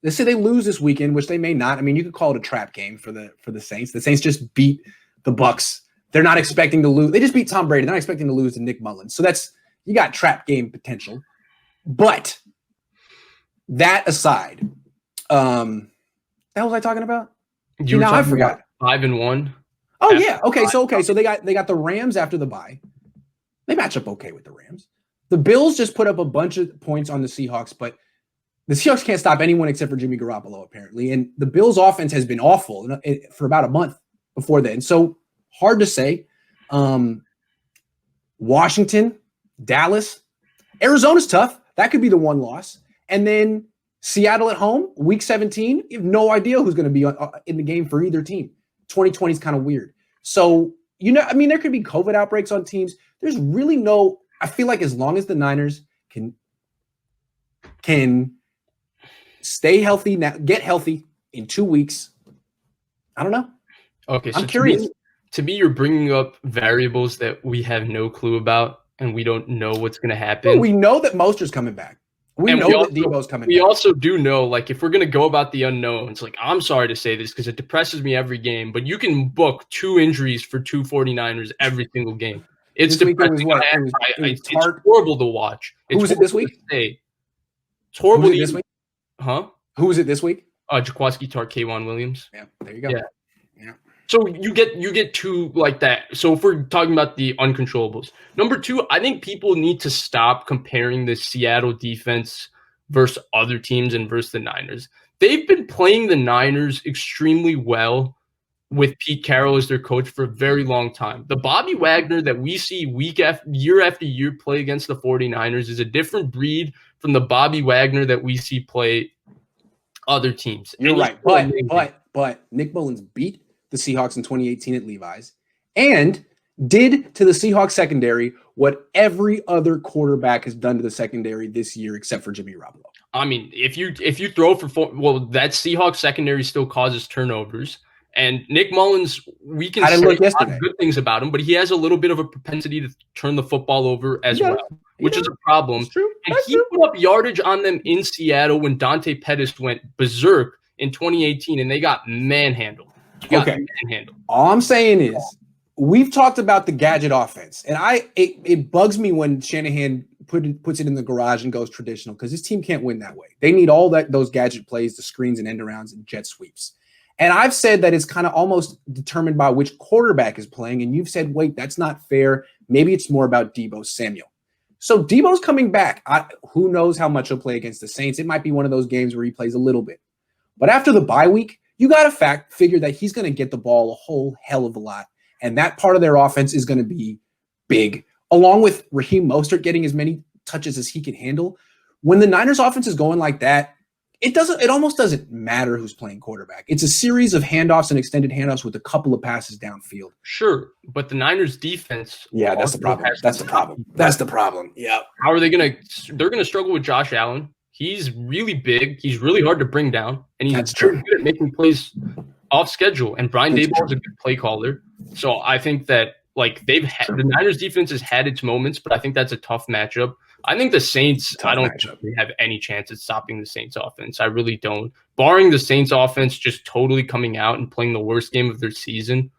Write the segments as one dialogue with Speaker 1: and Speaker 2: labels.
Speaker 1: let's say they lose this weekend, which they may not. I mean, you could call it a trap game for the Saints. The Saints just beat the Bucs. They're not expecting to lose. They just beat Tom Brady. They're not expecting to lose to Nick Mullins. So you got trap game potential. But that aside, what was I talking about? I forgot.
Speaker 2: 5-1.
Speaker 1: Oh yeah. Okay. So they got the Rams after the bye. They match up okay with the Rams. The Bills just put up a bunch of points on the Seahawks, but the Seahawks can't stop anyone except for Jimmy Garoppolo, apparently. And the Bills' offense has been awful for about a month before then. So hard to say. Washington, Dallas, Arizona's tough. That could be the one loss. And then Seattle at home, week 17. You have no idea who's going to be in the game for either team. 2020 is kind of weird. So, there could be COVID outbreaks on teams. There's really I feel like as long as the Niners can stay healthy now, get healthy in 2 weeks, I don't know.
Speaker 2: Okay,
Speaker 1: I'm curious.
Speaker 2: To me, you're bringing up variables that we have no clue about, and we don't know what's going to happen.
Speaker 1: Well, we know that Mostert's coming back. We know that Debo's coming back.
Speaker 2: We also do know, if we're going to go about the unknowns, I'm sorry to say this because it depresses me every game, but you can book 2 injuries for 2 49ers every single game. It's depressing. It's horrible to watch.
Speaker 1: Who was it this week?
Speaker 2: It's horrible
Speaker 1: this week.
Speaker 2: Huh?
Speaker 1: Who was it this week?
Speaker 2: Jaquaski Tart, K'Wan Williams.
Speaker 1: Yeah, there you go.
Speaker 2: Yeah. So you get 2 like that. So if we're talking about the uncontrollables, number 2, I think people need to stop comparing the Seattle defense versus other teams and versus the Niners. They've been playing the Niners extremely well with Pete Carroll as their coach for a very long time. The Bobby Wagner that we see year after year play against the 49ers is a different breed from the Bobby Wagner that we see play other teams.
Speaker 1: You're right. But Nick Mullins beat the Seahawks in 2018 at Levi's and did to the Seahawks secondary what every other quarterback has done to the secondary this year except for Jimmy Garoppolo.
Speaker 2: I mean, if you throw for that Seahawks secondary still causes turnovers. And Nick Mullins, we can say a lot of good things about him, but he has a little bit of a propensity to turn the football over as well, which is a problem.
Speaker 1: That's true.
Speaker 2: And he put up yardage on them in Seattle when Dante Pettis went berserk in 2018, and they got manhandled.
Speaker 1: All I'm saying is we've talked about the gadget offense, and it bugs me when Shanahan puts it in the garage and goes traditional because his team can't win that way. They need all those gadget plays, the screens and end arounds and jet sweeps. And I've said that it's kind of almost determined by which quarterback is playing, and you've said, wait, that's not fair. Maybe it's more about Deebo Samuel. So Deebo's coming back. Who knows how much he'll play against the Saints? It might be one of those games where he plays a little bit. But after the bye week, you got to figure that he's going to get the ball a whole hell of a lot. And that part of their offense is going to be big, along with Raheem Mostert getting as many touches as he can handle. When the Niners offense is going like that, it almost doesn't matter who's playing quarterback. It's a series of handoffs and extended handoffs with a couple of passes downfield.
Speaker 2: Sure, but the Niners defense.
Speaker 1: Yeah, that's the problem. That's the problem. Yeah.
Speaker 2: How are they going to? They're going to struggle with Josh Allen. He's really big. He's really hard to bring down, and he's good at making plays off schedule. And Brian Daboll is a good play caller. So I think that the Niners defense has had its moments, but I think that's a tough matchup. I think the Saints, I don't think they have any chance at stopping the Saints offense. I really don't. Barring the Saints offense just totally coming out and playing the worst game of their season,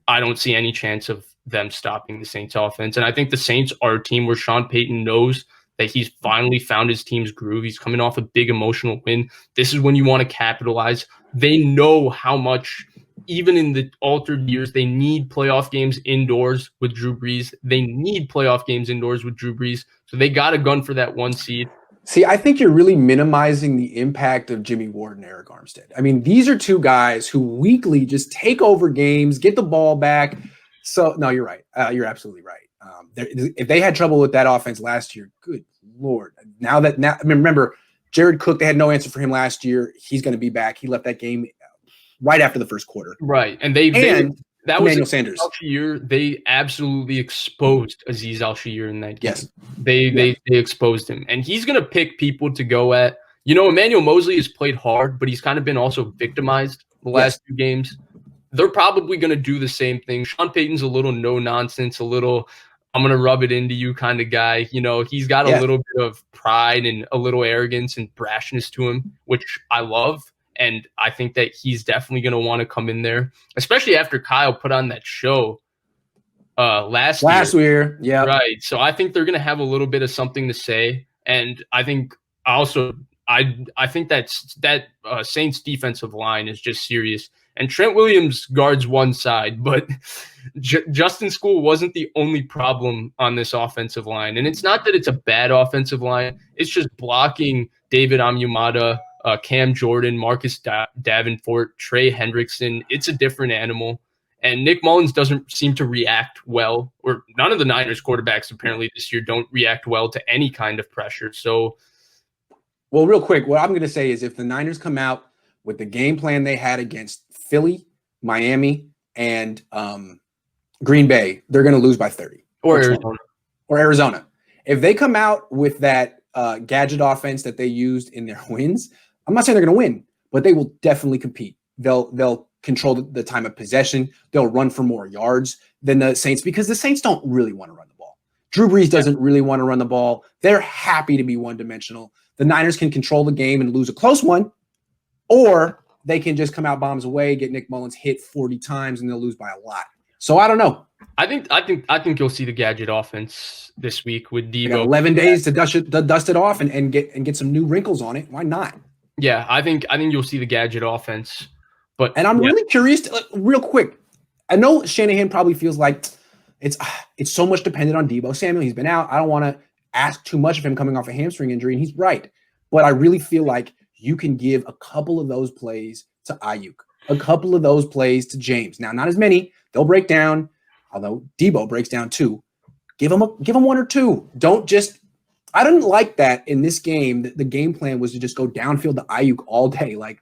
Speaker 2: I don't see any chance of them stopping the Saints offense. And I think the Saints are a team where Sean Payton knows that he's finally found his team's groove. He's coming off a big emotional win. This is when you want to capitalize. They know how much, even in the altered years, they need playoff games indoors with Drew Brees. They need playoff games indoors with Drew Brees. So they got a gun for that 1 seed.
Speaker 1: See, I think you're really minimizing the impact of Jimmy Ward and Eric Armstead. I mean, these are 2 guys who weekly just take over games, get the ball back. So, no, you're right. You're absolutely right. If they had trouble with that offense last year, good Lord. Remember, Jared Cook, they had no answer for him last year. He's going to be back. He left that game right after the first quarter.
Speaker 2: Right. And that was Emmanuel Sanders. Al-Shaair, they absolutely exposed Azeez Al-Shaair in that game.
Speaker 1: Yes.
Speaker 2: They exposed him. And he's going to pick people to go at. Emmanuel Mosley has played hard, but he's kind of been also victimized the last 2 games. They're probably going to do the same thing. Sean Payton's a little no-nonsense, a little I'm gonna rub it into you kind of guy. You know, he's got a little bit of pride and a little arrogance and brashness to him, which I love. And I think that he's definitely gonna want to come in there, especially after Kyle put on that show last
Speaker 1: year. Yeah.
Speaker 2: Right. So I think they're gonna have a little bit of something to say. And I think also I think that Saints defensive line is just serious. And Trent Williams guards one side, but Justin School wasn't the only problem on this offensive line. And it's not that it's a bad offensive line. It's just blocking David Amumada, Cam Jordan, Marcus Davenport, Trey Hendrickson. It's a different animal. And Nick Mullins doesn't seem to react well, or none of the Niners quarterbacks apparently this year don't react well to any kind of pressure. So,
Speaker 1: well, real quick, what I'm going to say is if the Niners come out with the game plan they had against Philly, Miami, and Green Bay, they're going to lose by 30.
Speaker 2: Or Arizona.
Speaker 1: Or Arizona. If they come out with that gadget offense that they used in their wins, I'm not saying they're going to win, but they will definitely compete. They'll control the time of possession. They'll run for more yards than the Saints because the Saints don't really want to run the ball. Drew Brees doesn't really want to run the ball. They're happy to be one-dimensional. The Niners can control the game and lose a close one, or they can just come out bombs away, get Nick Mullins hit 40 times, and they'll lose by a lot. So I don't know.
Speaker 2: I think you'll see the gadget offense this week with Debo.
Speaker 1: 11 days to dust it off and get some new wrinkles on it. Why not?
Speaker 2: Yeah, I think you'll see the gadget offense. But
Speaker 1: I'm really curious, real quick. I know Shanahan probably feels like it's so much dependent on Deebo Samuel. He's been out. I don't want to ask too much of him coming off a hamstring injury, and he's right. But I really feel like you can give a couple of those plays to Ayuk, a couple of those plays to James. Now, not as many. They'll break down, although Deebo breaks down too. Give him one or two. Don't just – I didn't like that in this game. The game plan was to just go downfield to Ayuk all day. Like,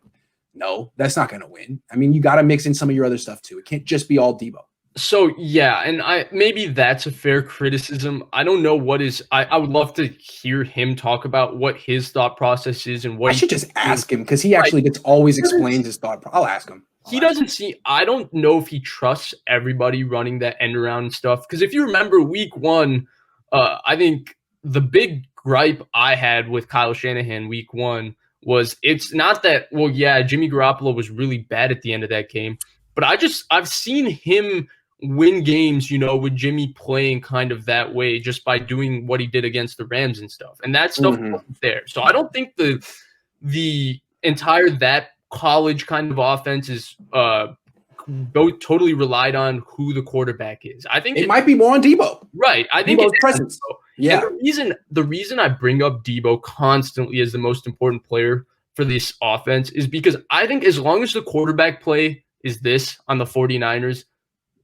Speaker 1: no, that's not going to win. I mean, you got to mix in some of your other stuff too. It can't just be all Deebo.
Speaker 2: So, yeah, and maybe that's a fair criticism. I don't know what is – I would love to hear him talk about what his thought process is and what –
Speaker 1: I should just ask him because he actually always explains his thought – I'll ask him.
Speaker 2: He doesn't see – I don't know if he trusts everybody running that end around and stuff. Because if you remember week one, I think the big gripe I had with Kyle Shanahan week one was it's not that – well, yeah, Jimmy Garoppolo was really bad at the end of that game. But I've seen him – win games, with Jimmy playing kind of that way just by doing what he did against the Rams and stuff. And that stuff wasn't there. So I don't think the entire that college kind of offense is totally relied on who the quarterback is. I think
Speaker 1: it might be more on Deebo.
Speaker 2: Right. I think
Speaker 1: Deebo's presence.
Speaker 2: Yeah. And the reason I bring up Deebo constantly as the most important player for this offense is because I think as long as the quarterback play is this on the 49ers,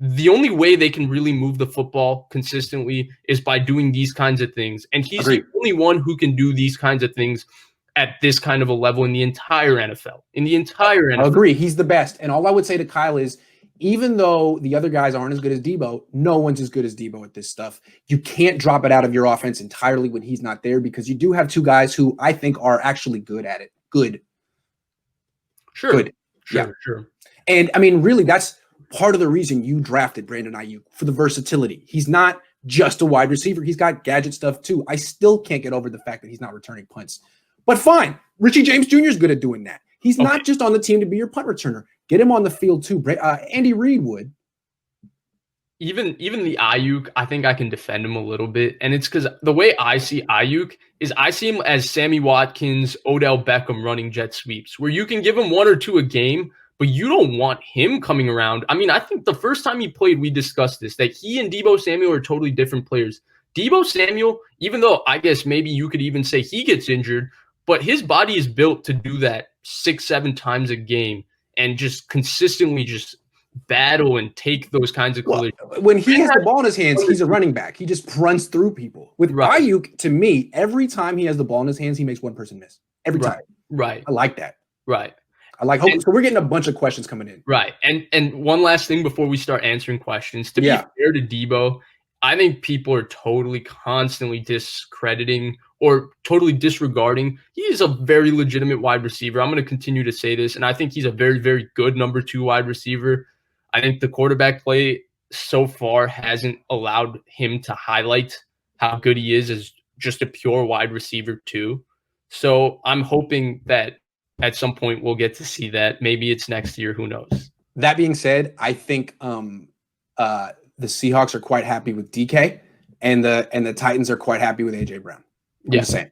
Speaker 2: the only way they can really move the football consistently is by doing these kinds of things. And he's the only one who can do these kinds of things at this kind of a level in the entire NFL. I
Speaker 1: agree. He's the best. And all I would say to Kyle is, even though the other guys aren't as good as Deebo, no one's as good as Deebo at this stuff. You can't drop it out of your offense entirely when he's not there because you do have two guys who I think are actually good at it. Good.
Speaker 2: Sure.
Speaker 1: Good.
Speaker 2: Sure.
Speaker 1: And I mean, really, that's part of the reason you drafted Brandon Ayuk, for the versatility. He's not just a wide receiver. He's got gadget stuff too. I still can't get over the fact that he's not returning punts. But fine. Richie James Jr. is good at doing that. He's not just on the team to be your punt returner. Get him on the field too. Andy Reid would.
Speaker 2: Even the Ayuk, I think I can defend him a little bit. And it's because the way I see Ayuk is I see him as Sammy Watkins, Odell Beckham running jet sweeps, where you can give him one or two a game, but you don't want him coming around. I mean, I think the first time he played, we discussed this, that he and Deebo Samuel are totally different players. Deebo Samuel, even though I guess maybe you could even say he gets injured, but his body is built to do that 6-7 times a game and just consistently just battle and take those kinds of collisions.
Speaker 1: When he has the ball in his hands, he's a running back. He just runs through people. With Ayuk, to me, every time he has the ball in his hands, he makes one person miss. Every time.
Speaker 2: Right.
Speaker 1: I like that.
Speaker 2: Right.
Speaker 1: So we're getting a bunch of questions coming in.
Speaker 2: Right. And one last thing before we start answering questions. To be fair to Deebo, I think people are totally constantly discrediting or totally disregarding. He is a very legitimate wide receiver. I'm going to continue to say this, and I think he's a very, very good number 2 wide receiver. I think the quarterback play so far hasn't allowed him to highlight how good he is as just a pure wide receiver too. So I'm hoping that at some point we'll get to see that. Maybe it's next year. Who knows?
Speaker 1: That being said, I think the Seahawks are quite happy with DK, and the Titans are quite happy with AJ Brown. I'm just saying.